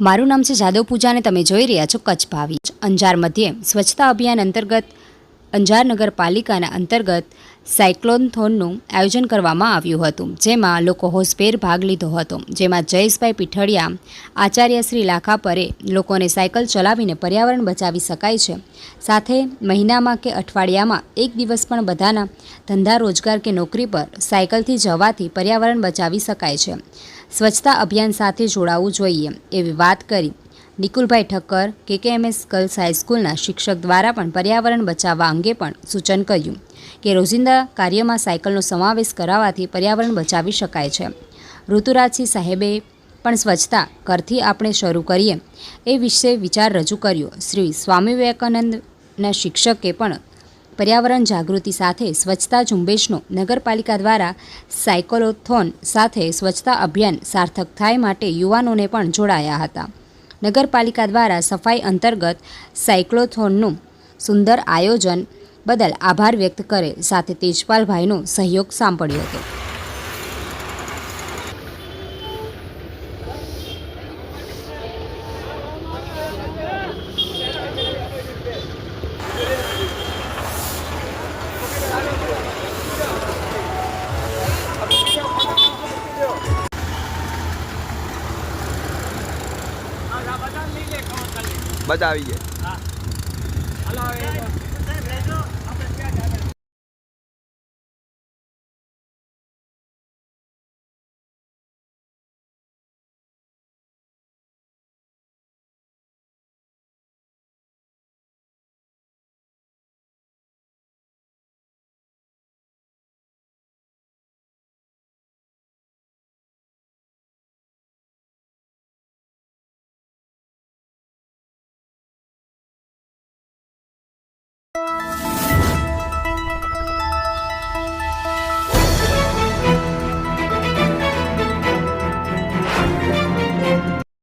મારું નામ છે જાદવ પૂજા અને તમે જોઈ રહ્યા છો કચ્છ ભાવી। અંજાર મધ્યે સ્વચ્છતા અભિયાન અંતર્ગત અંજાર નગરપાલિકાના અંતર્ગત સાયક્લોથોનનું આયોજન કરવામાં આવ્યું હતું, જેમાં લોકો હોંશભેર ભાગ લીધો હતો। જેમાં જયેશભાઈ પીઠડિયા, આચાર્ય શ્રી લાખાપરે લોકોને સાયકલ ચલાવીને પર્યાવરણ બચાવી શકાય છે, સાથે મહિનામાં કે અઠવાડિયામાં એક દિવસ પણ બધાના ધંધા રોજગાર કે નોકરી પર સાયકલથી જવાથી પર્યાવરણ બચાવી શકાય છે। સ્વચ્છતા અભિયાન સાથે જોડાવું જોઈએ એવી વાત કરી નિકુલભાઈ ઠક્કર KKMS ગર્લ્સ હાઈસ્કૂલના શિક્ષક દ્વારા પણ પર્યાવરણ બચાવવા અંગે પણ સૂચન કર્યું કે રોજિંદા કાર્યમાં સાયકલનો સમાવેશ કરાવવાથી પર્યાવરણ બચાવી શકાય છે। ઋતુરાજસિંહ સાહેબે પણ સ્વચ્છતા ઘરથી આપણે શરૂ કરીએ એ વિશે વિચાર રજૂ કર્યો। શ્રી સ્વામી વિવેકાનંદના શિક્ષકે પણ પર્યાવરણ જાગૃતિ સાથે સ્વચ્છતા ઝુંબેશનો નગરપાલિકા દ્વારા સાયક્લોથોન સાથે સ્વચ્છતા અભિયાન સાર્થક થાય માટે યુવાનોને પણ જોડાયા હતા। નગરપાલિકા દ્વારા સફાઈ અંતર્ગત સાયક્લોથોનનું સુંદર આયોજન બદલ આભાર વ્યક્ત કરે સાથે તેજપાલભાઈનો સહયોગ સાંપડ્યો હતો। બધા આવી જાય।